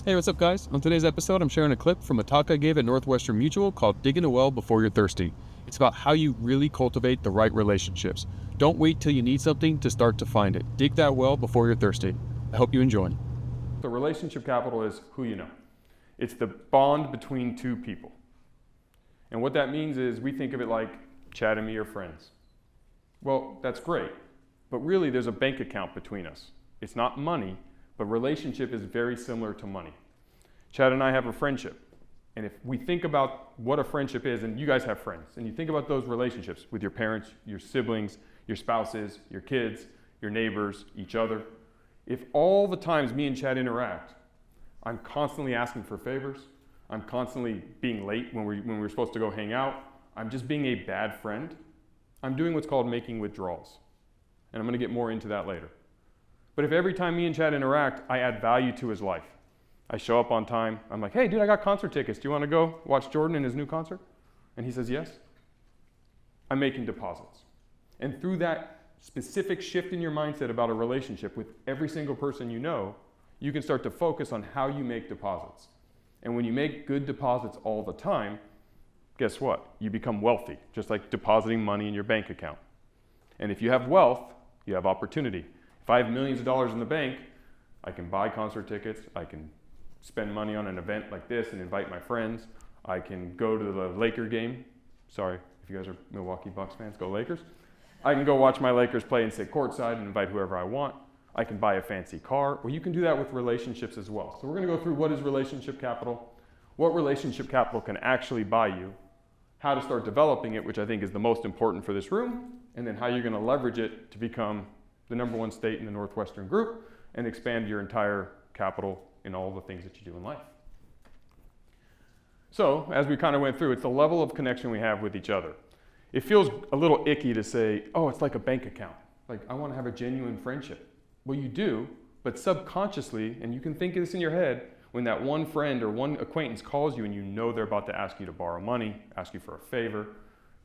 Hey, what's up, guys? On today's episode, I'm sharing a clip from a talk I gave at Northwestern Mutual called Digging a Well Before You're Thirsty. It's about how you really cultivate the right relationships. Don't wait till you need something to start to find it. Dig that well before you're thirsty. I hope you enjoy. So relationship capital is who you know. It's the bond between two people. And what that means is we think of it like Chad and me are friends. Well, that's great, but really there's a bank account between us. It's not money, but relationship is very similar to money. Chad and I have a friendship. And if we think about what a friendship is, and you guys have friends, and you think about those relationships with your parents, your siblings, your spouses, your kids, your neighbors, each other, if all the times me and Chad interact, I'm constantly asking for favors, I'm constantly being late when we're supposed to go hang out, I'm just being a bad friend, I'm doing what's called making withdrawals. And I'm going to get more into that later. But if every time me and Chad interact, I add value to his life. I show up on time. I'm like, hey, dude, I got concert tickets. Do you want to go watch Jordan in his new concert? And he says, yes. I'm making deposits. And through that specific shift in your mindset about a relationship with every single person you know, you can start to focus on how you make deposits. And when you make good deposits all the time, guess what? You become wealthy, just like depositing money in your bank account. And if you have wealth, you have opportunity. If I have millions of dollars in the bank, I can buy concert tickets, I can spend money on an event like this and invite my friends, I can go to the Laker game. Sorry, if you guys are Milwaukee Bucks fans, go Lakers. I can go watch my Lakers play and sit courtside and invite whoever I want. I can buy a fancy car. Well, you can do that with relationships as well. So we're going to go through what is relationship capital, what relationship capital can actually buy you, how to start developing it, which I think is the most important for this room, and then how you're going to leverage it to become the number one state in the Northwestern group and expand your entire capital in all the things that you do in life. So, as we kind of went through, it's the level of connection we have with each other. It feels a little icky to say, oh, it's like a bank account. Like, I want to have a genuine friendship. Well, you do, but subconsciously, and you can think of this in your head, when that one friend or one acquaintance calls you and you know they're about to ask you to borrow money, ask you for a favor,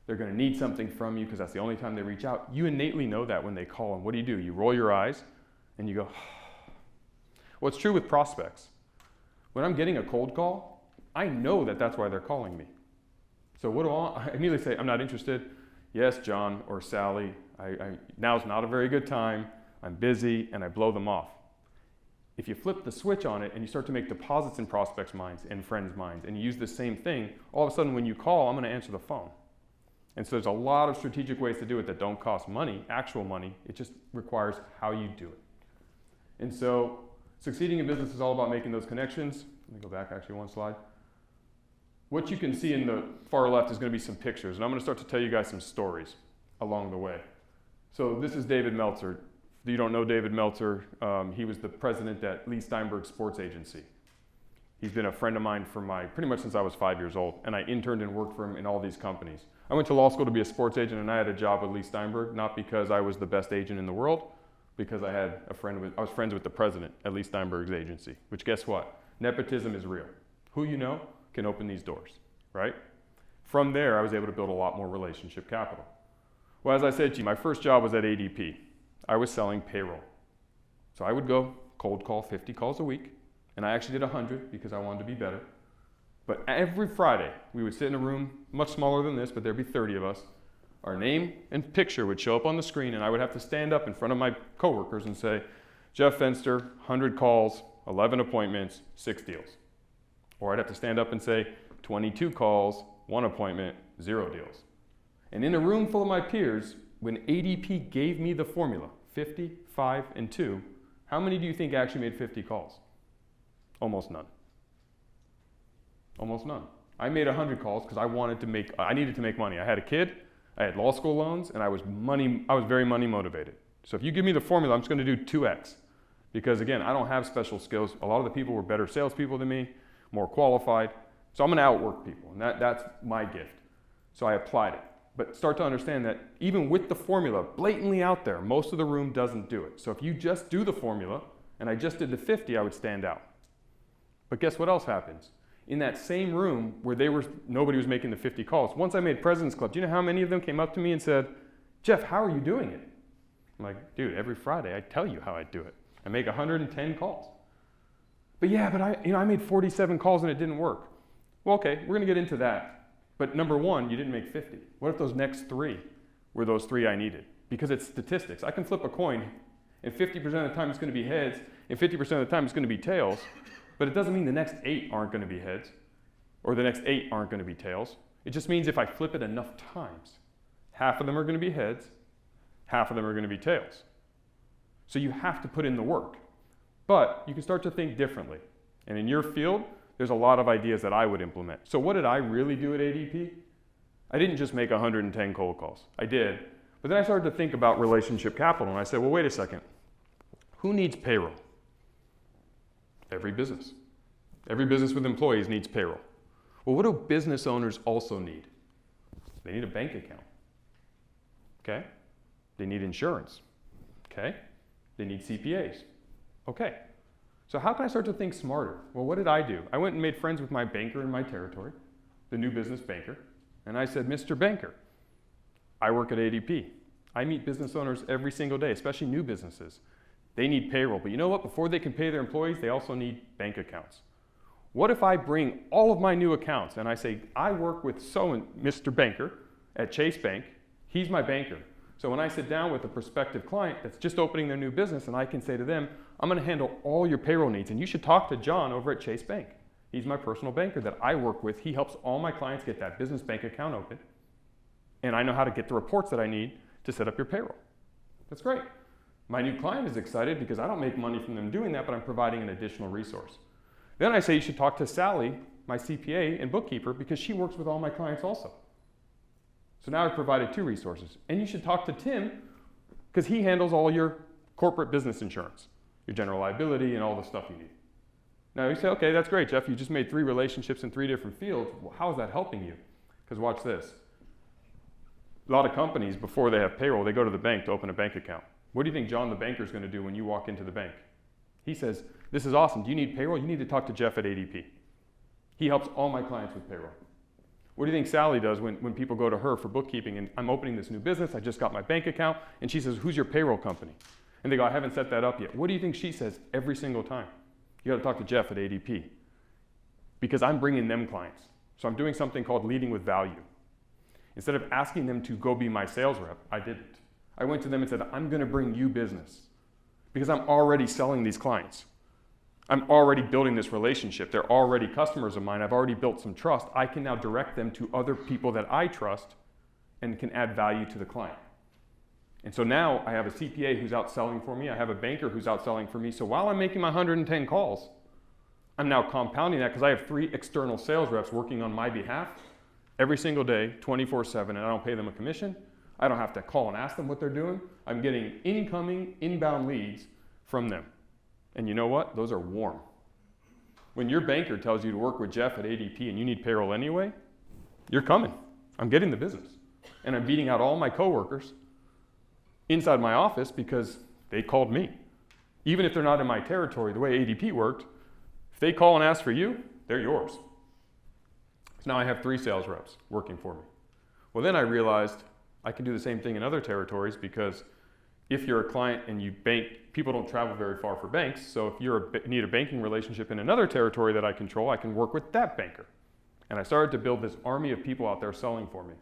they're going to need something from you because that's the only time they reach out. You innately know that when they call. And what do? You roll your eyes and you go, well, it's true with prospects. When I'm getting a cold call, I know that that's why they're calling me. So what do I immediately say? I'm not interested. Yes, John or Sally, now's not a very good time. I'm busy, and I blow them off. If you flip the switch on it and you start to make deposits in prospects' minds and friends' minds, and you use the same thing, all of a sudden when you call, I'm going to answer the phone. And so there's a lot of strategic ways to do it that don't cost money, actual money. It just requires how you do it. And so succeeding in business is all about making those connections. Let me go back actually one slide. What you can see in the far left is going to be some pictures, and I'm going to start to tell you guys some stories along the way. So this is David Meltzer. If you don't know David Meltzer, he was the president at Lee Steinberg Sports Agency. He's been a friend of mine for pretty much since I was 5 years old, and I interned and worked for him in all these companies. I went to law school to be a sports agent, and I had a job with Lee Steinberg, not because I was the best agent in the world, because I was friends with the president at Lee Steinberg's agency, which guess what? Nepotism is real. Who you know can open these doors, right? From there, I was able to build a lot more relationship capital. Well, as I said to you, my first job was at ADP. I was selling payroll. So I would go cold call 50 calls a week, and I actually did 100 because I wanted to be better. But every Friday, we would sit in a room much smaller than this, but there'd be 30 of us. Our name and picture would show up on the screen, and I would have to stand up in front of my coworkers and say, Jeff Fenster, 100 calls, 11 appointments, 6 deals. Or I'd have to stand up and say, 22 calls, 1 appointment, 0 deals. And in a room full of my peers, when ADP gave me the formula, 50, 5, and 2, how many do you think actually made 50 calls? Almost none. Almost none. I made 100 calls because I needed to make money. I had a kid, I had law school loans, and I was very money motivated. So if you give me the formula, I'm just going to do 2x. Because again, I don't have special skills. A lot of the people were better salespeople than me, more qualified. So I'm going to outwork people, and that's my gift. So I applied it. But start to understand that even with the formula blatantly out there, most of the room doesn't do it. So if you just do the formula, and I just did the 50, I would stand out. But guess what else happens? In that same room where nobody was making the 50 calls, once I made President's Club, do you know how many of them came up to me and said, Jeff, how are you doing it? I'm like, dude, every Friday I tell you how I do it. I make 110 calls. I made 47 calls and it didn't work. Well, okay, we're gonna get into that. But number one, you didn't make 50. What if those next 3 were those 3 I needed? Because it's statistics. I can flip a coin and 50% of the time it's gonna be heads and 50% of the time it's gonna be tails, but it doesn't mean the next 8 aren't gonna be heads or the next 8 aren't gonna be tails. It just means if I flip it enough times, half of them are gonna be heads, half of them are gonna be tails. So you have to put in the work. But you can start to think differently. And in your field, there's a lot of ideas that I would implement. So what did I really do at ADP? I didn't just make 110 cold calls. I did. But then I started to think about relationship capital. And I said, well, wait a second. Who needs payroll? Every business. Every business with employees needs payroll. Well, what do business owners also need? They need a bank account. Okay? They need insurance. Okay? They need CPAs. Okay. So how can I start to think smarter? Well, what did I do? I went and made friends with my banker in my territory, the new business banker, and I said, Mr. Banker, I work at ADP. I meet business owners every single day, especially new businesses. They need payroll, but you know what? Before they can pay their employees, they also need bank accounts. What if I bring all of my new accounts and I say, I work with Mr. Banker at Chase Bank. He's my banker. So when I sit down with a prospective client that's just opening their new business and I can say to them, I'm going to handle all your payroll needs and you should talk to John over at Chase Bank. He's my personal banker that I work with. He helps all my clients get that business bank account open and I know how to get the reports that I need to set up your payroll. That's great. My new client is excited because I don't make money from them doing that, but I'm providing an additional resource. Then I say you should talk to Sally, my CPA and bookkeeper, because she works with all my clients also. So now I've provided 2 resources. And you should talk to Tim because he handles all your corporate business insurance, your general liability and all the stuff you need. Now you say, okay, that's great, Jeff. You just made 3 relationships in 3 different fields. Well, how is that helping you? Because watch this. A lot of companies, before they have payroll, they go to the bank to open a bank account. What do you think John the banker is going to do when you walk into the bank? He says, this is awesome. Do you need payroll? You need to talk to Jeff at ADP. He helps all my clients with payroll. What do you think Sally does when people go to her for bookkeeping and I'm opening this new business, I just got my bank account, and she says, who's your payroll company? And they go, I haven't set that up yet. What do you think she says every single time? You got to talk to Jeff at ADP because I'm bringing them clients. So I'm doing something called leading with value. Instead of asking them to go be my sales rep, I didn't. I went to them and said, I'm going to bring you business because I'm already selling these clients. I'm already building this relationship. They're already customers of mine. I've already built some trust. I can now direct them to other people that I trust and can add value to the client. And so now I have a CPA who's out selling for me. I have a banker who's out selling for me. So while I'm making my 110 calls, I'm now compounding that because I have 3 external sales reps working on my behalf every single day, 24/7, and I don't pay them a commission. I don't have to call and ask them what they're doing. I'm getting incoming, inbound leads from them. And you know what? Those are warm. When your banker tells you to work with Jeff at ADP and you need payroll anyway, you're coming. I'm getting the business. And I'm beating out all my coworkers inside my office because they called me. Even if they're not in my territory, the way ADP worked, if they call and ask for you, they're yours. So now I have 3 sales reps working for me. Well, then I realized I can do the same thing in other territories because if you're a client and you bank, people don't travel very far for banks. So if you need a banking relationship in another territory that I control, I can work with that banker. And I started to build this army of people out there selling for me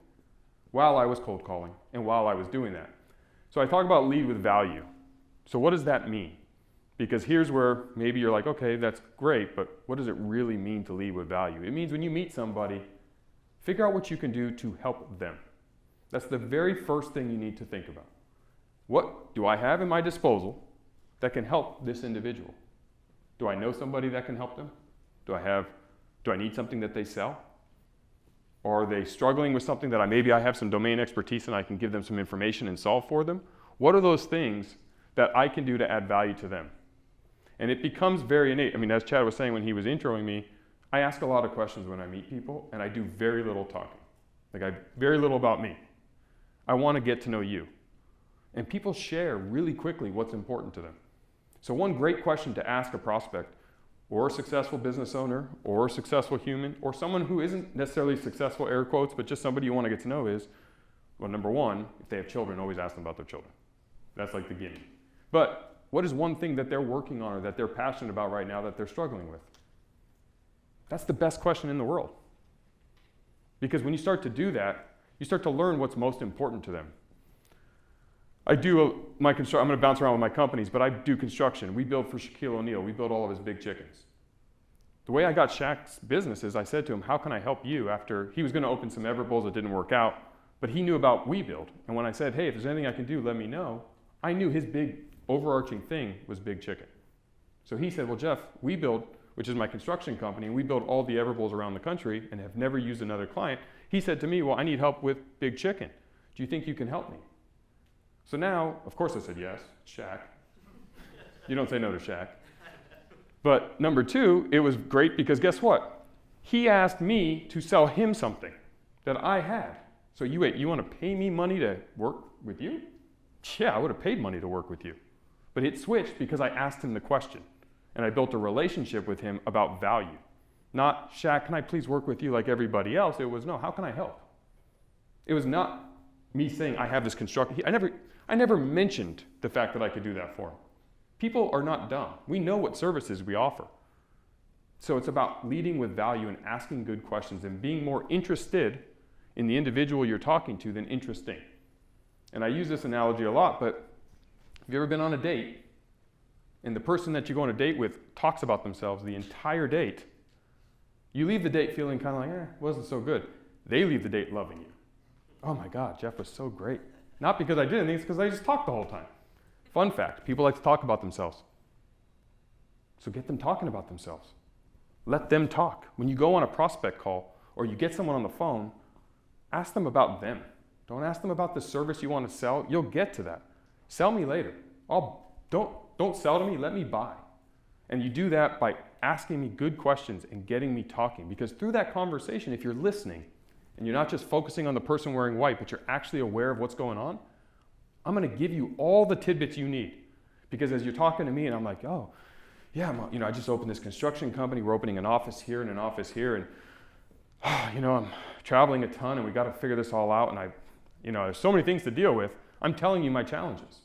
while I was cold calling and while I was doing that. So I talk about lead with value. So what does that mean? Because here's where maybe you're like, okay, that's great, but what does it really mean to lead with value? It means when you meet somebody, figure out what you can do to help them. That's the very first thing you need to think about. What do I have in my disposal that can help this individual? Do I know somebody that can help them? Do I need something that they sell? Or are they struggling with something that maybe I have some domain expertise and I can give them some information and solve for them? What are those things that I can do to add value to them? And it becomes very innate. I mean, as Chad was saying when he was introing me, I ask a lot of questions when I meet people and I do very little talking. Very little about me. I want to get to know you. And people share really quickly what's important to them. So one great question to ask a prospect or a successful business owner or a successful human or someone who isn't necessarily successful, air quotes, but just somebody you want to get to know is, well, number one, if they have children, always ask them about their children. That's like the gimme. But What is one thing that they're working on or that they're passionate about right now that they're struggling with? That's the best question in the world. Because when you start to do that, you start to learn what's most important to them. I'm going to bounce around with my companies, but I do construction. We build for Shaquille O'Neal. We build all of his big chickens. The way I got Shaq's business is I said to him, how can I help you? After he was going to open some Everbowls that didn't work out, but he knew about WeBuild. And when I said, hey, if there's anything I can do, let me know, I knew his big overarching thing was big chicken. So he said, well, Jeff, WeBuild, which is my construction company, and we build all the Everbowls around the country and have never used another client. He said to me, well, I need help with big chicken. Do you think you can help me? So now, of course I said yes, Shaq. You don't say no to Shaq. But number two, it was great because guess what? He asked me to sell him something that I had. So you want to pay me money to work with you? Yeah, I would have paid money to work with you. But it switched because I asked him the question. And I built a relationship with him about value. Not, Shaq, can I please work with you like everybody else? It was, no, how can I help? It was not me saying, I have this construction. I never mentioned the fact that I could do that for him. People are not dumb. We know what services we offer. So it's about leading with value and asking good questions and being more interested in the individual you're talking to than interesting. And I use this analogy a lot, but have you ever been on a date and the person that you go on a date with talks about themselves the entire date? You leave the date feeling kind of like, it wasn't so good. They leave the date loving you. Oh my God, Jeff was so great. Not because I did anything, it's because I just talked the whole time. Fun fact, people like to talk about themselves. So get them talking about themselves. Let them talk. When you go on a prospect call or you get someone on the phone, ask them about them. Don't ask them about the service you want to sell. You'll get to that. Sell me later. Don't sell to me, let me buy. And you do that by asking me good questions and getting me talking. Because through that conversation, if you're listening and you're not just focusing on the person wearing white, but you're actually aware of what's going on, I'm going to give you all the tidbits you need. Because as you're talking to me and I'm like, oh, yeah, I just opened this construction company. We're opening an office here and an office here. And, I'm traveling a ton and we got to figure this all out. And there's so many things to deal with. I'm telling you my challenges.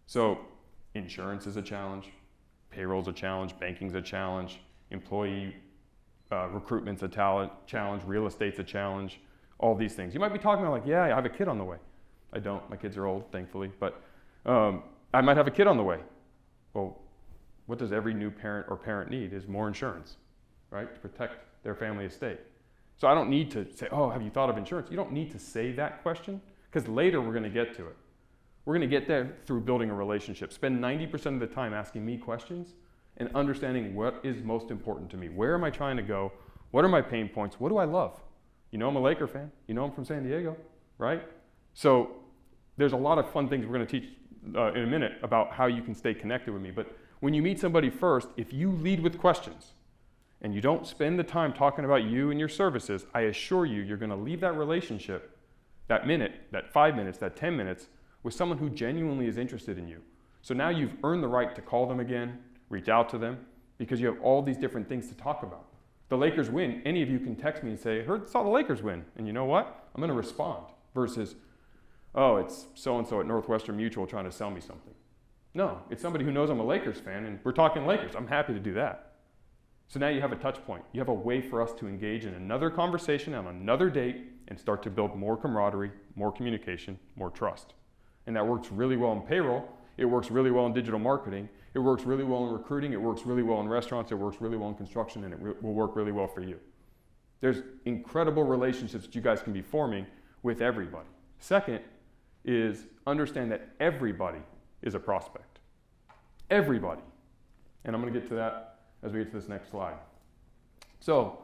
So insurance is a challenge. Payroll's a challenge. Banking's a challenge. Employee recruitment's a challenge. Real estate's a challenge. All these things. You might be talking about I have a kid on the way. I don't. My kids are old, thankfully. But I might have a kid on the way. Well, what does every new parent or parent need is more insurance, right? To protect their family estate. So I don't need to say, oh, have you thought of insurance? You don't need to say that question because later we're going to get to it. We're going to get there through building a relationship. Spend 90% of the time asking me questions and understanding what is most important to me. Where am I trying to go? What are my pain points? What do I love? I'm a Laker fan. I'm from San Diego, right? So there's a lot of fun things we're going to teach in a minute about how you can stay connected with me. But when you meet somebody first, if you lead with questions and you don't spend the time talking about you and your services, I assure you, you're going to leave that relationship, that minute, that 5 minutes, that 10 minutes, with someone who genuinely is interested in you. So now you've earned the right to call them again, reach out to them, because you have all these different things to talk about. The Lakers win. Any of you can text me and say, saw the Lakers win. And you know what? I'm going to respond versus, oh, it's so-and-so at Northwestern Mutual trying to sell me something. No, it's somebody who knows I'm a Lakers fan and we're talking Lakers. I'm happy to do that. So now you have a touch point. You have a way for us to engage in another conversation on another date and start to build more camaraderie, more communication, more trust. And that works really well in payroll. It works really well in digital marketing. It works really well in recruiting. It works really well in restaurants. It works really well in construction, and it will work really well for you. There's incredible relationships that you guys can be forming with everybody. Second is understand that everybody is a prospect. Everybody. And I'm going to get to that as we get to this next slide. So,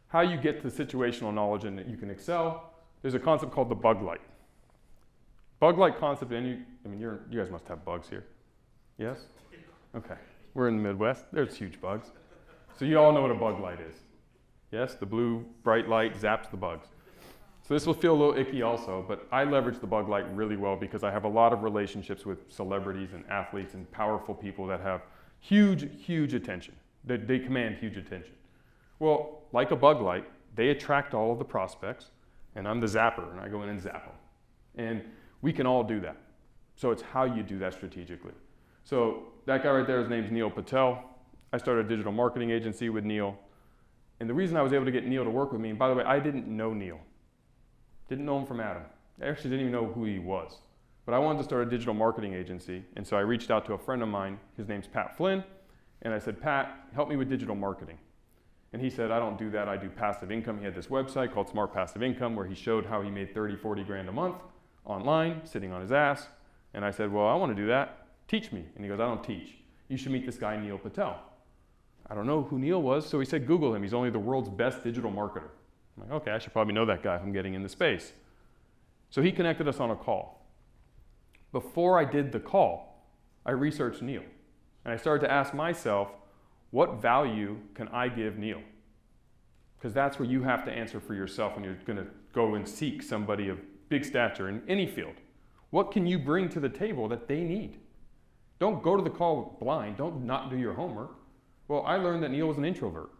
how you get to situational knowledge and that you can excel, there's a concept called the bug light. Bug light concept, and you guys must have bugs here. Yes? Okay. We're in the Midwest. There's huge bugs. So you all know what a bug light is. Yes? The blue bright light zaps the bugs. So this will feel a little icky also, but I leverage the bug light really well because I have a lot of relationships with celebrities and athletes and powerful people that have huge, huge attention. They command huge attention. Well, like a bug light, they attract all of the prospects, and I'm the zapper, and I go in and zap them. And we can all do that. So it's how you do that strategically. So that guy right there, his name's Neil Patel. I started a digital marketing agency with Neil. And the reason I was able to get Neil to work with me, and by the way, I didn't know Neil. Didn't know him from Adam. I actually didn't even know who he was. But I wanted to start a digital marketing agency, and so I reached out to a friend of mine. His name's Pat Flynn, and I said, Pat, help me with digital marketing. And he said, I don't do that, I do passive income. He had this website called Smart Passive Income where he showed how he made 30, 40 grand a month online, sitting on his ass. And I said, well, I want to do that. Teach me. And he goes, I don't teach. You should meet this guy, Neil Patel. I don't know who Neil was, so he said, Google him. He's only the world's best digital marketer. I'm like, okay, I should probably know that guy if I'm getting into space. So he connected us on a call. Before I did the call, I researched Neil. And I started to ask myself, what value can I give Neil? Because that's where you have to answer for yourself when you're going to go and seek somebody of big stature in any field. What can you bring to the table that they need? Don't go to the call blind. Don't not do your homework. Well, I learned that Neil was an introvert.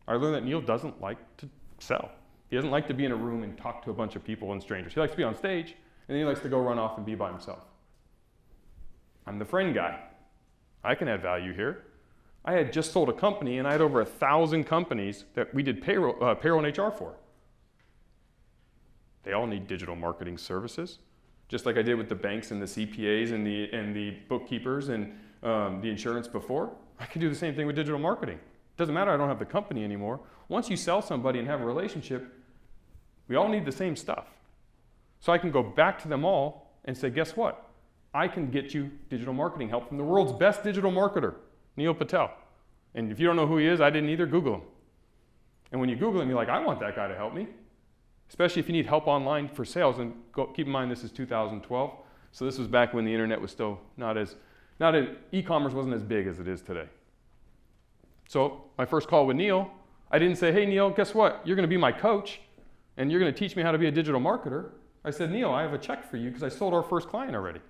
I learned that Neil doesn't like to sell. He doesn't like to be in a room and talk to a bunch of people and strangers. He likes to be on stage, and then he likes to go run off and be by himself. I'm the friend guy. I can add value here. I had just sold a company, and I had over 1,000 companies that we did payroll and HR for. They all need digital marketing services, just like I did with the banks and the CPAs and the bookkeepers and the insurance before. I can do the same thing with digital marketing. Doesn't matter, I don't have the company anymore. Once you sell somebody and have a relationship, we all need the same stuff. So I can go back to them all and say, guess what? I can get you digital marketing help from the world's best digital marketer, Neil Patel. And if you don't know who he is, I didn't either, Google him. And when you Google him, you're like, I want that guy to help me. Especially if you need help online for sales. And keep in mind, this is 2012. So this was back when the internet was still e-commerce wasn't as big as it is today. So my first call with Neil, I didn't say, hey Neil, guess what? You're gonna be my coach and you're gonna teach me how to be a digital marketer. I said, Neil, I have a check for you because I sold our first client already.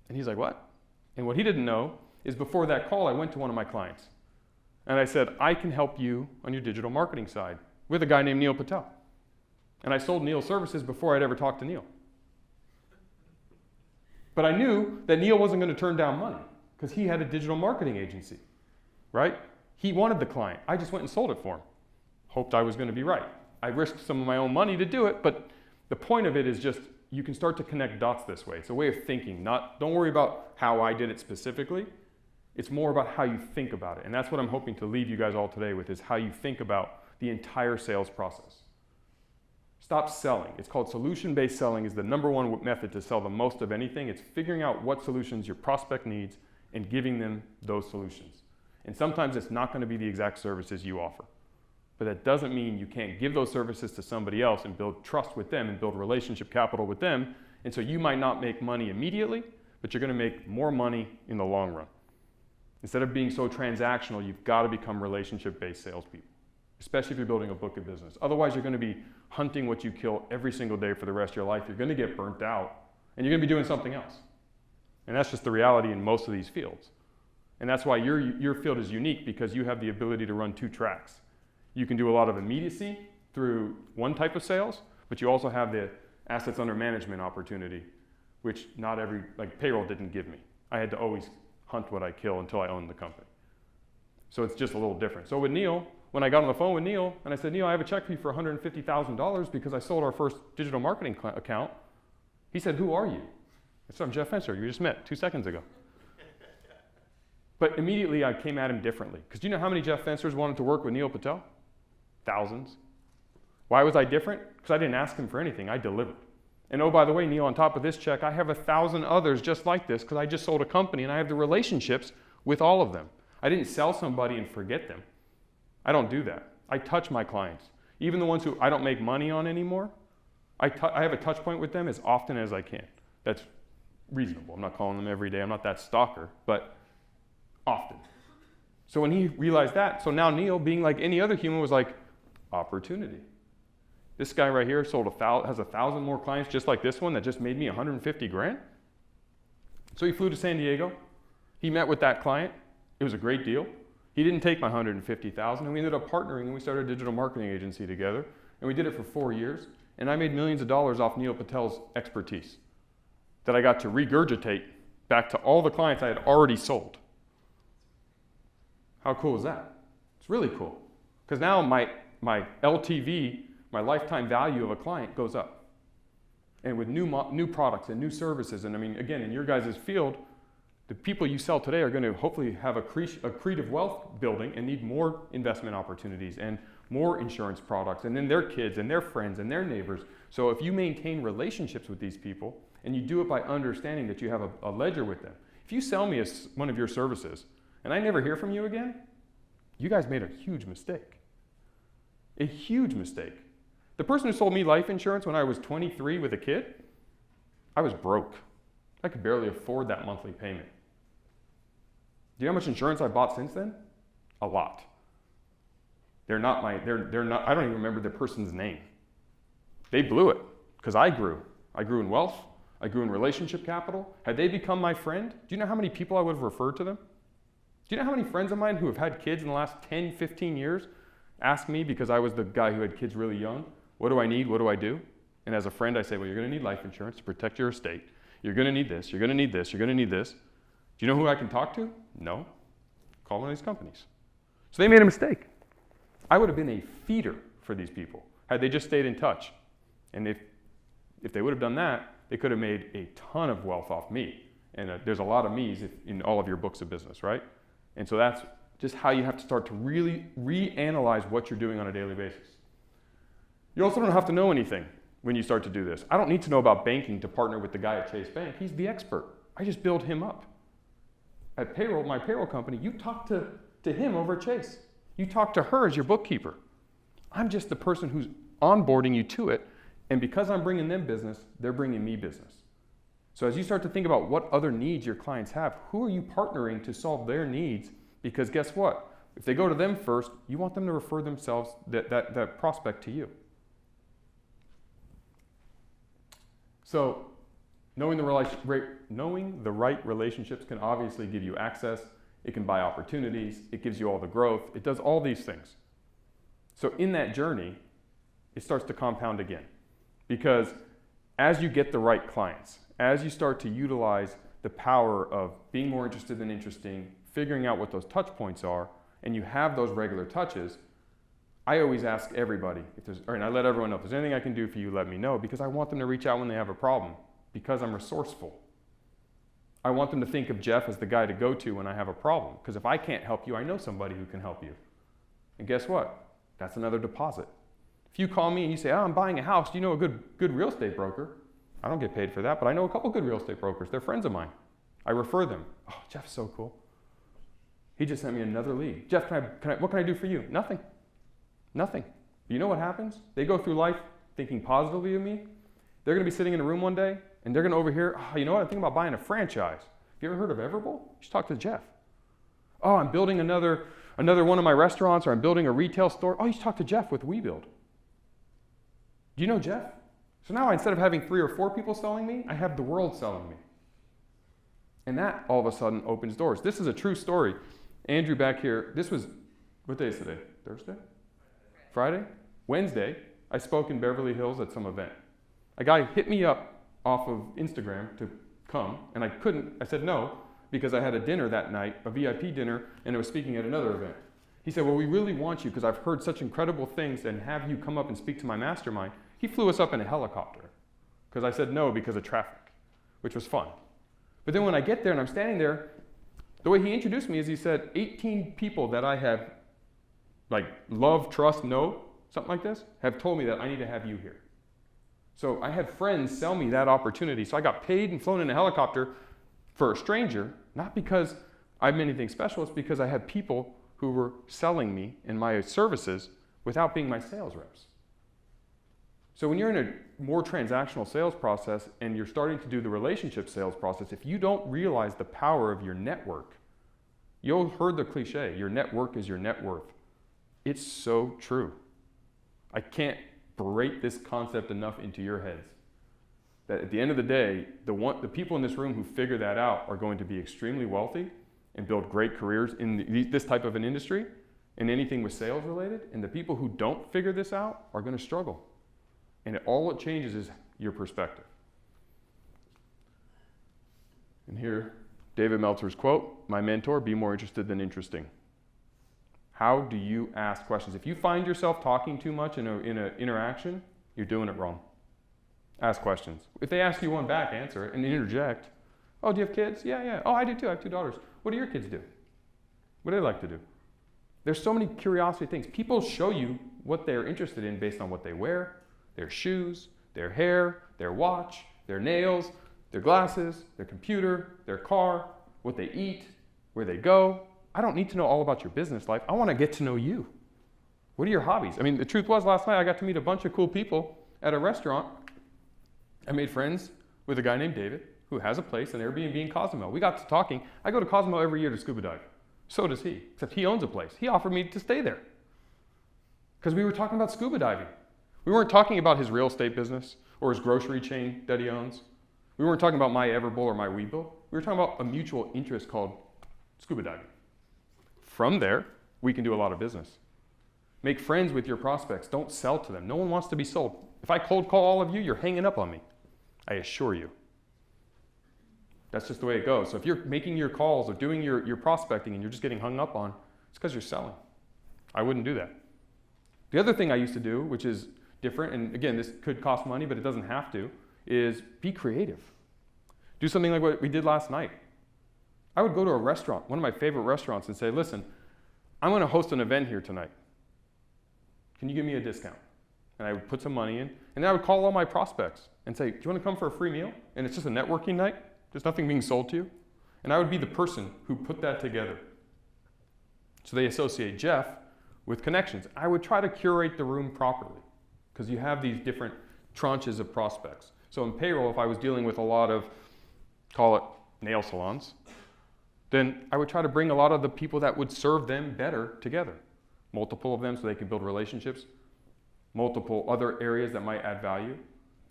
And he's like, what? And what he didn't know is before that call, I went to one of my clients. And I said, I can help you on your digital marketing side with a guy named Neil Patel. And I sold Neil services before I'd ever talked to Neil. But I knew that Neil wasn't going to turn down money because he had a digital marketing agency, right? He wanted the client. I just went and sold it for him. Hoped I was going to be right. I risked some of my own money to do it, but the point of it is just you can start to connect dots this way. It's a way of thinking. Don't worry about how I did it specifically. It's more about how you think about it. And that's what I'm hoping to leave you guys all today with, is how you think about the entire sales process. Stop selling. It's called solution-based selling. Is the number one method to sell the most of anything. It's figuring out what solutions your prospect needs and giving them those solutions. And sometimes it's not going to be the exact services you offer. But that doesn't mean you can't give those services to somebody else and build trust with them and build relationship capital with them. And so you might not make money immediately, but you're going to make more money in the long run. Instead of being so transactional, you've got to become relationship-based salespeople, especially if you're building a book of business. Otherwise, you're going to be hunting what you kill every single day for the rest of your life. You're going to get burnt out, and you're going to be doing something else. And that's just the reality in most of these fields. And that's why your field is unique, because you have the ability to run two tracks. You can do a lot of immediacy through one type of sales, but you also have the assets under management opportunity, which not every, like payroll didn't give me. I had to always hunt what I kill until I owned the company. So it's just a little different. So with Neil, when I got on the phone with Neil and I said, Neil, I have a check for you for $150,000 because I sold our first digital marketing account. He said, who are you? I said, I'm Jeff Fenster, you just met 2 seconds ago. But immediately I came at him differently. Because do you know how many Jeff Fensters wanted to work with Neil Patel? Thousands. Why was I different? Because I didn't ask him for anything, I delivered. And oh, by the way, Neil, on top of this check, I have 1,000 others just like this because I just sold a company and I have the relationships with all of them. I didn't sell somebody and forget them. I don't do that. I touch my clients. Even the ones who I don't make money on anymore, I have a touch point with them as often as I can. That's reasonable. I'm not calling them every day. I'm not that stalker, but often. So when he realized that, so now Neil, being like any other human, was like, opportunity. This guy right here has 1,000 more clients just like this one that just made me 150 grand. So he flew to San Diego. He met with that client. It was a great deal. He didn't take my 150,000, and we ended up partnering, and we started a digital marketing agency together, and we did it for 4 years, and I made millions of dollars off Neil Patel's expertise that I got to regurgitate back to all the clients I had already sold. How cool is that? It's really cool. Because now my LTV, my lifetime value of a client goes up. And with new products and new services, and I mean, again, in your guys' field, the people you sell today are going to hopefully have a accretive wealth building and need more investment opportunities and more insurance products, and then their kids and their friends and their neighbors. So if you maintain relationships with these people, and you do it by understanding that you have a ledger with them. If you sell me one of your services, and I never hear from you again, you guys made a huge mistake. A huge mistake. The person who sold me life insurance when I was 23 with a kid, I was broke. I could barely afford that monthly payment. Do you know how much insurance I bought since then? A lot. They're not, I don't even remember the person's name. They blew it, because I grew. I grew in wealth. I grew in relationship capital. Had they become my friend, do you know how many people I would have referred to them? Do you know how many friends of mine who have had kids in the last 10, 15 years ask me, because I was the guy who had kids really young, what do I need, what do I do? And as a friend, I say, well, you're going to need life insurance to protect your estate. You're going to need this, you're going to need this, you're going to need this. Do you know who I can talk to? No. Call one of these companies. So they made a mistake. I would have been a feeder for these people had they just stayed in touch. And if they would have done that, they could have made a ton of wealth off me. And there's a lot of me's in all of your books of business, right? And so that's just how you have to start to really reanalyze what you're doing on a daily basis. You also don't have to know anything when you start to do this. I don't need to know about banking to partner with the guy at Chase Bank. He's the expert. I just build him up. At my payroll company, you talk to him over at Chase. You talk to her as your bookkeeper. I'm just the person who's onboarding you to it. And because I'm bringing them business, they're bringing me business. So as you start to think about what other needs your clients have, who are you partnering to solve their needs? Because guess what? If they go to them first, you want them to refer themselves, that prospect to you. So knowing the right relationships can obviously give you access. It can buy opportunities. It gives you all the growth. It does all these things. So in that journey, it starts to compound again. Because as you get the right clients, as you start to utilize the power of being more interested than interesting, figuring out what those touch points are, and you have those regular touches, I always ask everybody, and I let everyone know, if there's anything I can do for you, let me know, because I want them to reach out when they have a problem, because I'm resourceful. I want them to think of Jeff as the guy to go to when I have a problem, because if I can't help you, I know somebody who can help you. And guess what? That's another deposit. If you call me and you say, oh, I'm buying a house, do you know a good real estate broker? I don't get paid for that, but I know a couple good real estate brokers. They're friends of mine. I refer them. Oh, Jeff's so cool. He just sent me another lead. Jeff, what can I do for you? Nothing. Nothing. You know what happens? They go through life thinking positively of me. They're going to be sitting in a room one day, and they're going to overhear, oh, you know what? I'm thinking about buying a franchise. Have you ever heard of Everbowl? You should talk to Jeff. Oh, I'm building another one of my restaurants, or I'm building a retail store. Oh, you should talk to Jeff with WeBuild. Do you know Jeff? So now instead of having 3 or 4 people selling me, I have the world selling me. And that all of a sudden opens doors. This is a true story. Andrew back here, this was, what day is today? Thursday? Friday? Wednesday, I spoke in Beverly Hills at some event. A guy hit me up off of Instagram to come, and I said no, because I had a dinner that night, a VIP dinner, and I was speaking at another event. He said, well, we really want you, because I've heard such incredible things, and have you come up and speak to my mastermind. He flew us up in a helicopter, because I said no because of traffic, which was fun. But then when I get there and I'm standing there, the way he introduced me is he said, 18 people that I have, like, love, trust, know, something like this, have told me that I need to have you here. So I had friends sell me that opportunity. So I got paid and flown in a helicopter for a stranger, not because I'm anything special, it's because I had people who were selling me and my services without being my sales reps. So when you're in a more transactional sales process and you're starting to do the relationship sales process, if you don't realize the power of your network, you'll heard the cliche, your network is your net worth. It's so true. I can't berate this concept enough into your heads. That at the end of the day, the people in this room who figure that out are going to be extremely wealthy and build great careers in this type of an industry and anything with sales related. And the people who don't figure this out are going to struggle. And all it changes is your perspective. And here, David Meltzer's quote, my mentor, be more interested than interesting. How do you ask questions? If you find yourself talking too much in an interaction, you're doing it wrong. Ask questions. If they ask you one back, answer it and interject. Oh, do you have kids? Yeah. Oh, I do too. I have 2 daughters. What do your kids do? What do they like to do? There's so many curiosity things. People show you what they're interested in based on what they wear, their shoes, their hair, their watch, their nails, their glasses, their computer, their car, what they eat, where they go. I don't need to know all about your business life. I want to get to know you. What are your hobbies? I mean, the truth was last night I got to meet a bunch of cool people at a restaurant. I made friends with a guy named David who has a place, an Airbnb in Cozumel. We got to talking. I go to Cozumel every year to scuba dive. So does he, except he owns a place. He offered me to stay there because we were talking about scuba diving. We weren't talking about his real estate business or his grocery chain that he owns. We weren't talking about my Everbowl or my Webull. We were talking about a mutual interest called scuba diving. From there, we can do a lot of business. Make friends with your prospects. Don't sell to them. No one wants to be sold. If I cold call all of you, you're hanging up on me. I assure you. That's just the way it goes. So if you're making your calls or doing your prospecting and you're just getting hung up on, it's because you're selling. I wouldn't do that. The other thing I used to do, which is different, and again, this could cost money, but it doesn't have to, is be creative. Do something like what we did last night. I would go to a restaurant, one of my favorite restaurants, and say, listen, I'm going to host an event here tonight. Can you give me a discount? And I would put some money in, and then I would call all my prospects and say, do you want to come for a free meal? And it's just a networking night. There's nothing being sold to you. And I would be the person who put that together. So they associate Jeff with connections. I would try to curate the room properly because you have these different tranches of prospects. So in payroll, if I was dealing with a lot of, call it nail salons, then I would try to bring a lot of the people that would serve them better together. Multiple of them so they could build relationships, multiple other areas that might add value.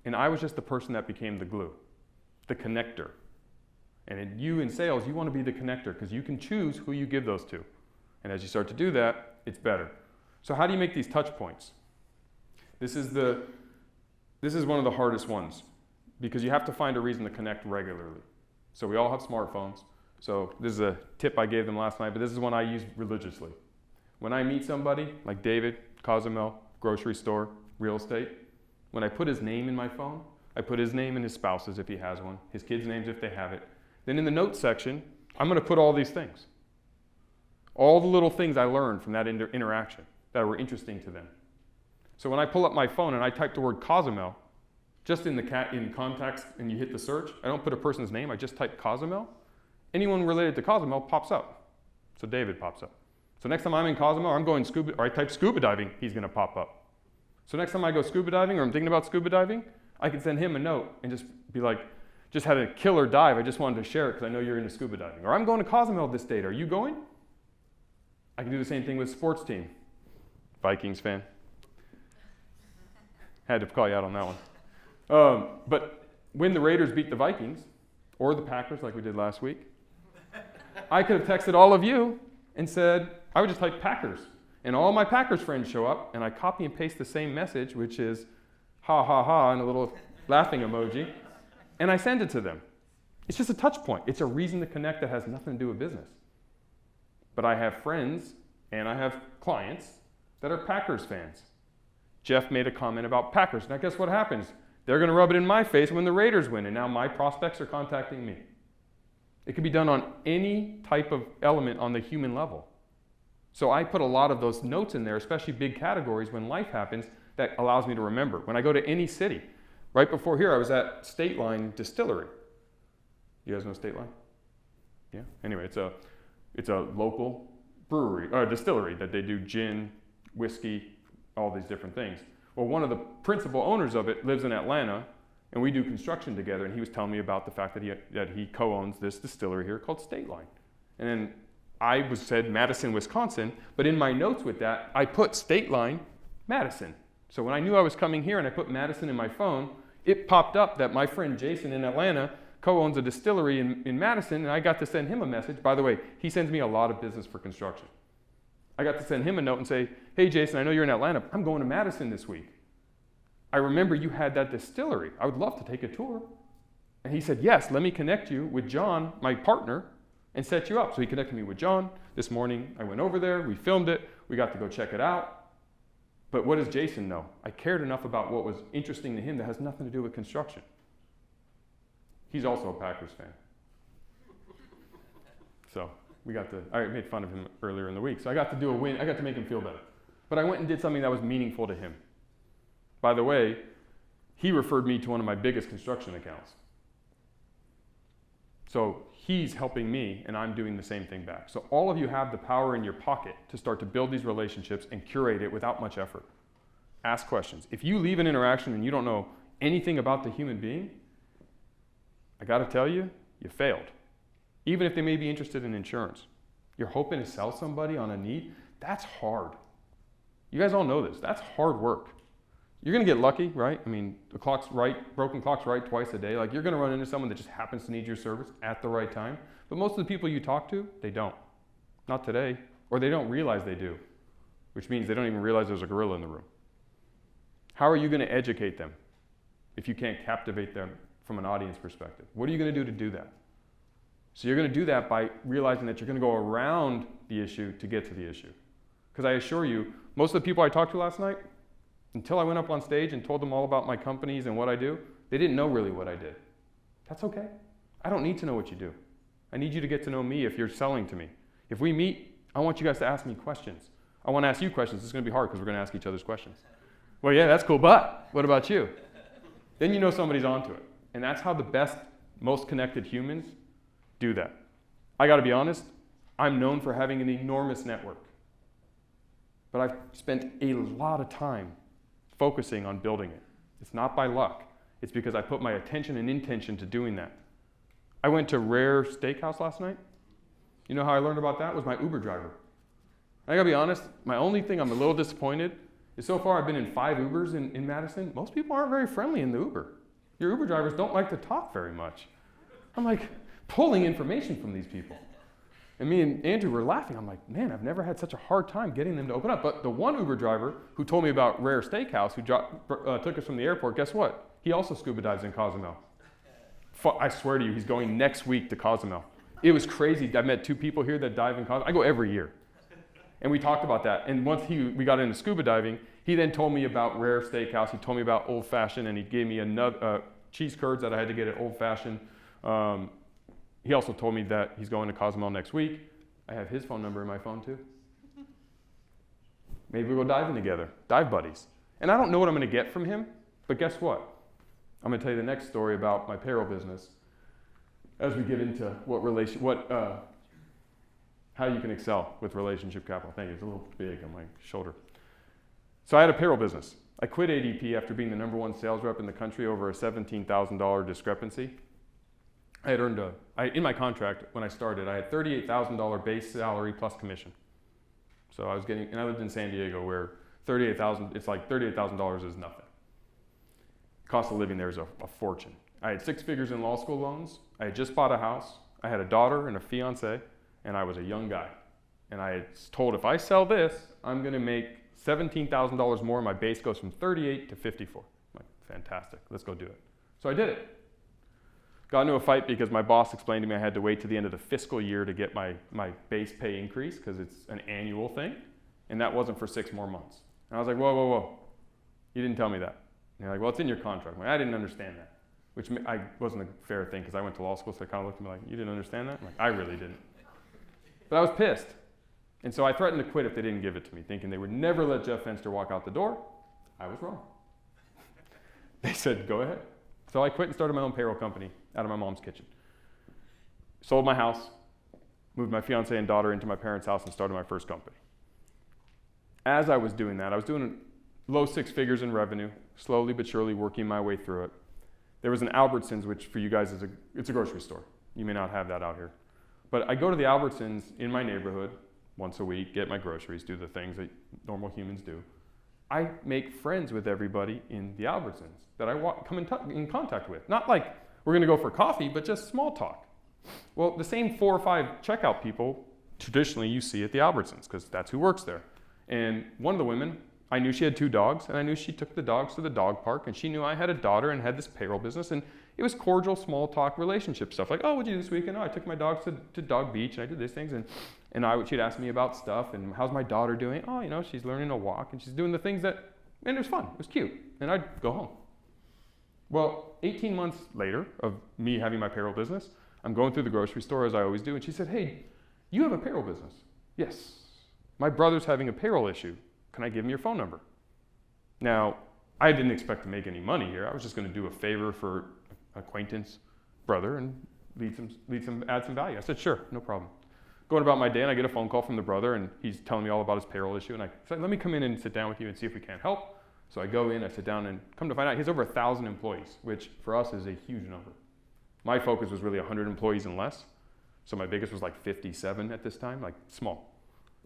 And I was just the person that became the glue, the connector. And you in sales, you want to be the connector because you can choose who you give those to. And as you start to do that, it's better. So how do you make these touch points? This is one of the hardest ones because you have to find a reason to connect regularly. So we all have smartphones. So this is a tip I gave them last night, but this is one I use religiously. When I meet somebody like David, Cozumel, grocery store, real estate, when I put his name in my phone, I put his name and his spouse's if he has one, his kids' names if they have it. Then in the notes section, I'm going to put all these things. All the little things I learned from that interaction that were interesting to them. So when I pull up my phone and I type the word Cozumel, just in contacts and you hit the search, I don't put a person's name, I just type Cozumel. Anyone related to Cozumel pops up. So David pops up. So next time I'm in Cozumel or I'm going scuba, or I type scuba diving, he's going to pop up. So next time I go scuba diving or I'm thinking about scuba diving, I can send him a note and just be like, just had a killer dive. I just wanted to share it because I know you're into scuba diving. Or I'm going to Cozumel this date. Are you going? I can do the same thing with sports team. Vikings fan. Had to call you out on that one. But when the Raiders beat the Vikings, or the Packers like we did last week, I could have texted all of you and said, I would just type Packers. And all my Packers friends show up, and I copy and paste the same message, which is ha ha ha, and a little laughing emoji, and I send it to them. It's just a touch point. It's a reason to connect that has nothing to do with business. But I have friends and I have clients that are Packers fans. Jeff made a comment about Packers. Now guess what happens? They're going to rub it in my face when the Raiders win, and now my prospects are contacting me. It can be done on any type of element on the human level. So I put a lot of those notes in there, especially big categories when life happens, that allows me to remember. When I go to any city, right before here I was at State Line Distillery. You guys know State Line? Yeah? Anyway, it's a local brewery, or distillery that they do gin, whiskey, all these different things. Well, one of the principal owners of it lives in Atlanta, and we do construction together, and he was telling me about the fact that he co-owns this distillery here called State Line. And then I said Madison, Wisconsin, but in my notes with that, I put State Line, Madison. So when I knew I was coming here and I put Madison in my phone, it popped up that my friend Jason in Atlanta co-owns a distillery in Madison, and I got to send him a message. By the way, he sends me a lot of business for construction. I got to send him a note and say, hey Jason, I know you're in Atlanta. I'm going to Madison this week. I remember you had that distillery. I would love to take a tour. And he said, yes, let me connect you with John, my partner, and set you up. So he connected me with John. This morning, I went over there. We filmed it. We got to go check it out. But what does Jason know? I cared enough about what was interesting to him that has nothing to do with construction. He's also a Packers fan. So I made fun of him earlier in the week. So I got to do a win. I got to make him feel better. But I went and did something that was meaningful to him. By the way, he referred me to one of my biggest construction accounts. So he's helping me, and I'm doing the same thing back. So all of you have the power in your pocket to start to build these relationships and curate it without much effort. Ask questions. If you leave an interaction and you don't know anything about the human being, I got to tell you, you failed. Even if they may be interested in insurance. You're hoping to sell somebody on a need, that's hard. You guys all know this. That's hard work. You're going to get lucky, right? I mean, the clock's right, broken clock's right twice a day. Like, you're going to run into someone that just happens to need your service at the right time. But most of the people you talk to, they don't. Not today. Or they don't realize they do, which means they don't even realize there's a gorilla in the room. How are you going to educate them if you can't captivate them from an audience perspective? What are you going to do that? So you're going to do that by realizing that you're going to go around the issue to get to the issue. Because I assure you, most of the people I talked to last night, until I went up on stage and told them all about my companies and what I do, they didn't know really what I did. That's okay. I don't need to know what you do. I need you to get to know me if you're selling to me. If we meet, I want you guys to ask me questions. I want to ask you questions. It's going to be hard because we're going to ask each other's questions. Well, yeah, that's cool, but what about you? Then you know somebody's onto it. And that's how the best, most connected humans do that. I got to be honest, I'm known for having an enormous network. But I've spent a lot of time focusing on building it. It's not by luck. It's because I put my attention and intention to doing that. I went to Rare Steakhouse last night. You know how I learned about that? Was my Uber driver. I gotta be honest, my only thing I'm a little disappointed is so far I've been in 5 Ubers in Madison. Most people aren't very friendly in the Uber. Your Uber drivers don't like to talk very much. I'm like pulling information from these people. And me and Andrew were laughing. I'm like, man, I've never had such a hard time getting them to open up. But the one Uber driver who told me about Rare Steakhouse, who took us from the airport, guess what? He also scuba dives in Cozumel. I swear to you, he's going next week to Cozumel. It was crazy. I met 2 people here that dive in Cozumel. I go every year. And we talked about that. And once we got into scuba diving, he then told me about Rare Steakhouse. He told me about Old Fashioned, and he gave me another cheese curds that I had to get at Old Fashioned. He also told me that he's going to Cozumel next week. I have his phone number in my phone too. Maybe we'll go diving together, dive buddies. And I don't know what I'm going to get from him, but guess what? I'm going to tell you the next story about my payroll business as we get into how you can excel with relationship capital. Thank you. It's a little big on my shoulder. So I had a payroll business. I quit ADP after being the #1 sales rep in the country over a $17,000 discrepancy. I had earned in my contract when I started, I had $38,000 base salary plus commission. So I was getting, and I lived in San Diego where it's like $38,000 is nothing. Cost of living there is a fortune. I had 6 figures in law school loans. I had just bought a house. I had a daughter and a fiance, and I was a young guy. And I had told, if I sell this, I'm going to make $17,000 more. My base goes from 38 to 54. I'm like, fantastic. Let's go do it. So I did it. Got into a fight because my boss explained to me I had to wait to the end of the fiscal year to get my base pay increase because it's an annual thing, and that wasn't for 6 more months. And I was like, whoa. You didn't tell me that. And they're like, well, it's in your contract. I'm like, I didn't understand that, which wasn't a fair thing because I went to law school, so they kind of looked at me like, you didn't understand that? I'm like, I really didn't. But I was pissed. And so I threatened to quit if they didn't give it to me, thinking they would never let Jeff Fenster walk out the door. I was wrong. They said, go ahead. So I quit and started my own payroll company out of my mom's kitchen. Sold my house, moved my fiance and daughter into my parents' house, and started my first company. As I was doing that, I was doing low 6 figures in revenue, slowly but surely working my way through it. There was an Albertsons, which for you guys it's a grocery store. You may not have that out here. But I go to the Albertsons in my neighborhood once a week, get my groceries, do the things that normal humans do. I make friends with everybody in the Albertsons that I come in contact with. Not like we're going to go for coffee, but just small talk. Well, the same 4 or 5 checkout people traditionally you see at the Albertsons because that's who works there. And one of the women, I knew she had 2 dogs, and I knew she took the dogs to the dog park, and she knew I had a daughter and had this payroll business, and It was cordial, small talk relationship stuff. Like, oh, what'd you do this weekend? Oh, I took my dogs to Dog Beach and I did these things. And she'd ask me about stuff and how's my daughter doing? Oh, she's learning to walk and she's doing the things and it was fun. It was cute. And I'd go home. Well, 18 months later of me having my apparel business, I'm going through the grocery store as I always do. And she said, hey, you have a apparel business? Yes. My brother's having a payroll issue. Can I give him your phone number? Now, I didn't expect to make any money here. I was just going to do a favor for an acquaintance brother and add some value. I said, sure, no problem. Going about my day, and I get a phone call from the brother, and he's telling me all about his payroll issue. And I said, let me come in and sit down with you and see if we can't help. So I go in, I sit down, and come to find out, he has over 1,000 employees, which for us is a huge number. My focus was really 100 employees and less. So my biggest was like 57 at this time, like small.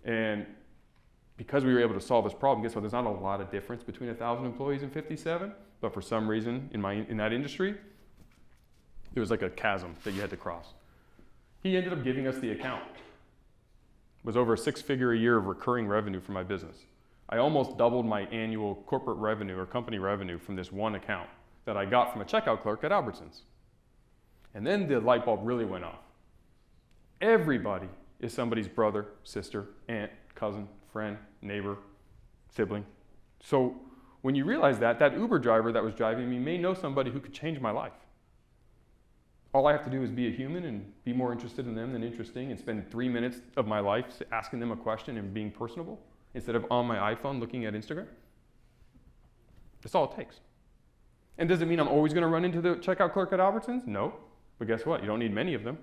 And because we were able to solve this problem, guess what? There's not a lot of difference between 1,000 employees and 57, but for some reason in that industry, it was like a chasm that you had to cross. He ended up giving us the account. It was over a 6-figure a year of recurring revenue for my business. I almost doubled my annual corporate revenue or company revenue from this one account that I got from a checkout clerk at Albertsons. And then the light bulb really went off. Everybody is somebody's brother, sister, aunt, cousin, friend, neighbor, sibling. So when you realize that Uber driver that was driving me may know somebody who could change my life. All I have to do is be a human and be more interested in them than interesting and spend 3 minutes of my life asking them a question and being personable instead of on my iPhone looking at Instagram. That's all it takes. And does it mean I'm always going to run into the checkout clerk at Albertsons? No. But guess what? You don't need many of them.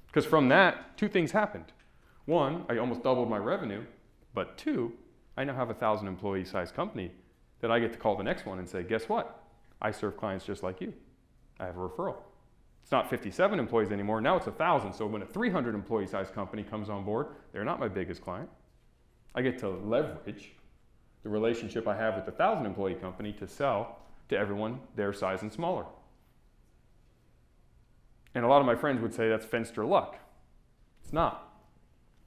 Because from that, 2 things happened. 1, I almost doubled my revenue. But 2, I now have a 1,000 employee size company that I get to call the next one and say, guess what? I serve clients just like you. I have a referral. It's not 57 employees anymore. Now it's 1,000. So when a 300 employee size company comes on board, they're not my biggest client. I get to leverage the relationship I have with the 1,000 employee company to sell to everyone their size and smaller. And a lot of my friends would say that's Fenster luck. It's not.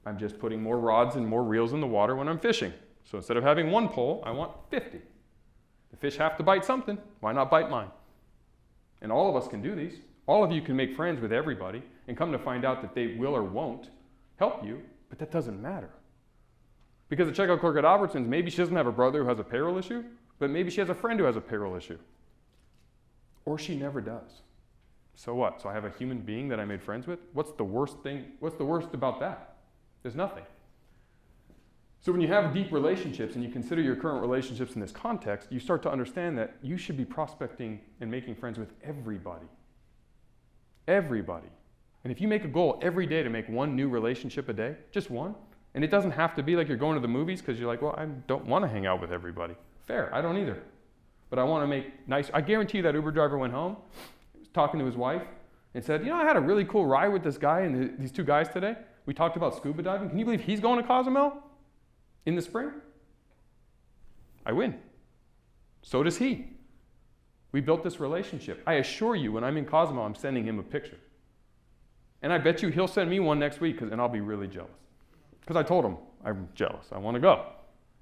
I'm just putting more rods and more reels in the water when I'm fishing. So instead of having 1 pole, I want 50. The fish have to bite something. Why not bite mine? And all of us can do these. All of you can make friends with everybody and come to find out that they will or won't help you, but that doesn't matter. Because the checkout clerk at Albertsons, maybe she doesn't have a brother who has a payroll issue, but maybe she has a friend who has a payroll issue. Or she never does. So what? So I have a human being that I made friends with? What's the worst about that? There's nothing. So when you have deep relationships and you consider your current relationships in this context, you start to understand that you should be prospecting and making friends with everybody. Everybody. And if you make a goal every day to make 1 new relationship a day, just 1, and it doesn't have to be like you're going to the movies because you're like, well, I don't want to hang out with everybody. Fair, I don't either. But I want to make nice, I guarantee you that Uber driver went home, was talking to his wife, and said, I had a really cool ride with this guy and these 2 guys today. We talked about scuba diving. Can you believe he's going to Cozumel in the spring? I win. So does he. We built this relationship. I assure you, when I'm in Cozumel, I'm sending him a picture. And I bet you he'll send me one next week, and I'll be really jealous. Because I told him, I'm jealous. I want to go.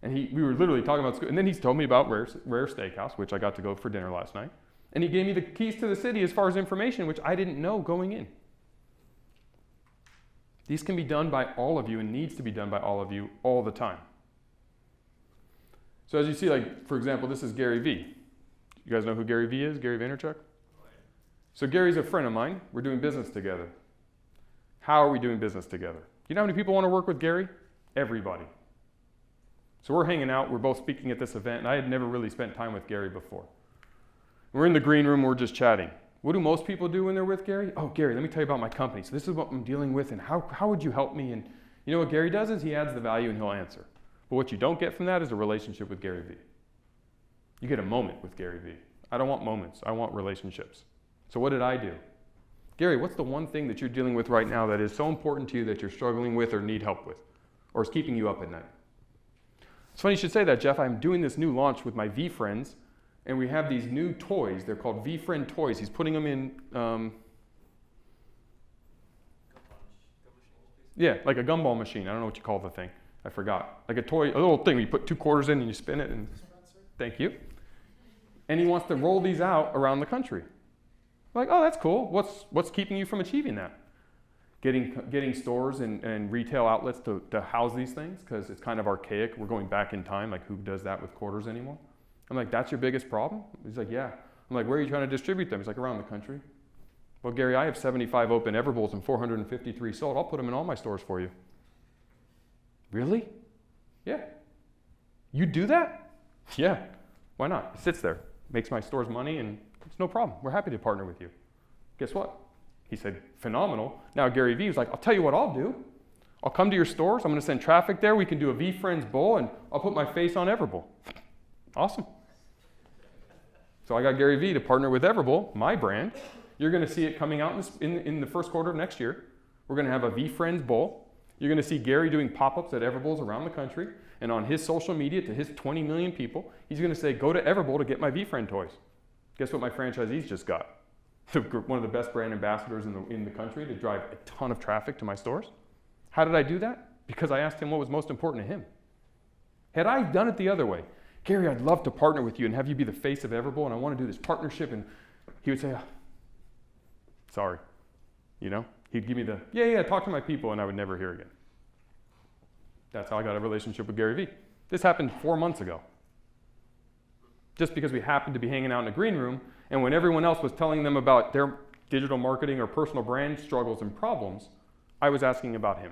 And we were literally talking about school. And then he's told me about Rare Steakhouse, which I got to go for dinner last night. And he gave me the keys to the city as far as information, which I didn't know going in. These can be done by all of you and needs to be done by all of you all the time. So as you see, like, for example, this is Gary Vee. You guys know who Gary Vee is? Gary Vaynerchuk? So Gary's a friend of mine. We're doing business together. How are we doing business together? You know how many people want to work with Gary? Everybody. So we're hanging out. We're both speaking at this event, and I had never really spent time with Gary before. We're in the green room. We're just chatting. What do most people do when they're with Gary? Oh, Gary, let me tell you about my company. So this is what I'm dealing with, and how would you help me? And you know what Gary does is he adds the value and he'll answer. But what you don't get from that is a relationship with Gary Vee. You get a moment with Gary Vee. I don't want moments. I want relationships. So what did I do? Gary, what's the one thing that you're dealing with right now that is so important to you that you're struggling with or need help with or is keeping you up at night? It's funny you should say that, Jeff. I'm doing this new launch with my V friends, and we have these new toys. They're called V Friend toys. He's putting them in, yeah, like a gumball machine. I don't know what you call the thing. I forgot. Like a toy, a little thing where you put 2 quarters in and you spin it. And thank you. And he wants to roll these out around the country. like, oh, that's cool. What's keeping you from achieving that? Getting stores and retail outlets to house these things, because it's kind of archaic. We're going back in time, like who does that with quarters anymore? I'm like, that's your biggest problem? He's like, yeah. I'm like, where are you trying to distribute them? He's like, around the country. Well, Gary, I have 75 open Everbowls and 453 sold. I'll put them in all my stores for you. Really? Yeah. You do that? Yeah. Why not? It sits there, makes my stores money, and it's no problem. We're happy to partner with you. Guess what? He said, phenomenal. Now Gary Vee was like, I'll tell you what I'll do. I'll come to your stores. I'm going to send traffic there. We can do a VeeFriends bowl, and I'll put my face on Everbowl. Awesome. So I got Gary Vee to partner with Everbowl, my brand. You're going to see it coming out in the first quarter of next year. We're going to have a VeeFriends bowl. You're going to see Gary doing pop-ups at Everbowls around the country. And on his social media to his 20 million people, he's going to say, go to Everbowl to get my VeeFriend toys. Guess what my franchisees just got? One of the best brand ambassadors in the country to drive a ton of traffic to my stores. How did I do that? Because I asked him what was most important to him. Had I done it the other way, Gary, I'd love to partner with you and have you be the face of Everbowl, and I want to do this partnership, and he would say, oh, sorry. You know, he'd give me the, yeah, talk to my people, and I would never hear again. That's how I got a relationship with Gary Vee. This happened 4 months ago. Just because we happened to be hanging out in a green room, and when everyone else was telling them about their digital marketing or personal brand struggles and problems, I was asking about him.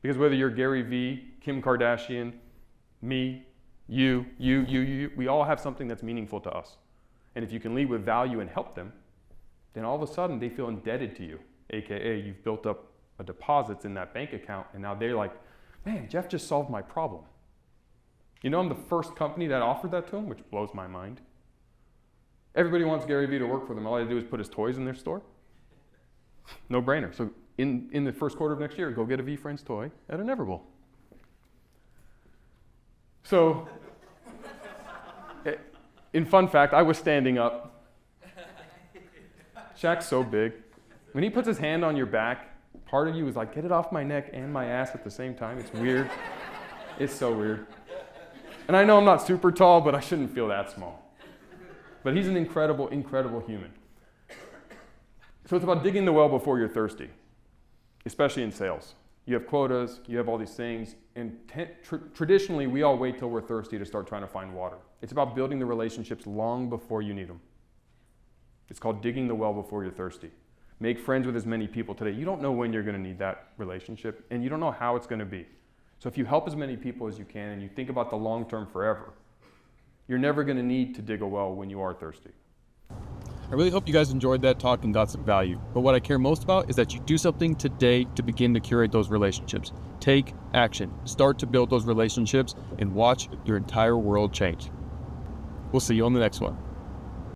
Because whether you're Gary Vee, Kim Kardashian, me, you, we all have something that's meaningful to us. And if you can lead with value and help them, then all of a sudden they feel indebted to you, AKA you've built up a deposits in that bank account, and now they're like, man, Jeff just solved my problem. You know, I'm the first company that offered that to him, which blows my mind. Everybody wants Gary Vee to work for them. All I do is put his toys in their store. No brainer. So in the first quarter of next year, go get a VeeFriends toy at an Everbowl. So, in fun fact, I was standing up. Shaq's so big. When he puts his hand on your back, part of you is like, get it off my neck and my ass at the same time. It's weird. It's so weird. And I know I'm not super tall, but I shouldn't feel that small. But he's an incredible, incredible human. So it's about digging the well before you're thirsty, especially in sales. You have quotas, you have all these things, and traditionally we all wait till we're thirsty to start trying to find water. It's about building the relationships long before you need them. It's called digging the well before you're thirsty. Make friends with as many people today. You don't know when you're going to need that relationship, and you don't know how it's going to be. So if you help as many people as you can and you think about the long term forever, you're never going to need to dig a well when you are thirsty. I really hope you guys enjoyed that talk and got some value. But what I care most about is that you do something today to begin to curate those relationships. Take action. Start to build those relationships and watch your entire world change. We'll see you on the next one.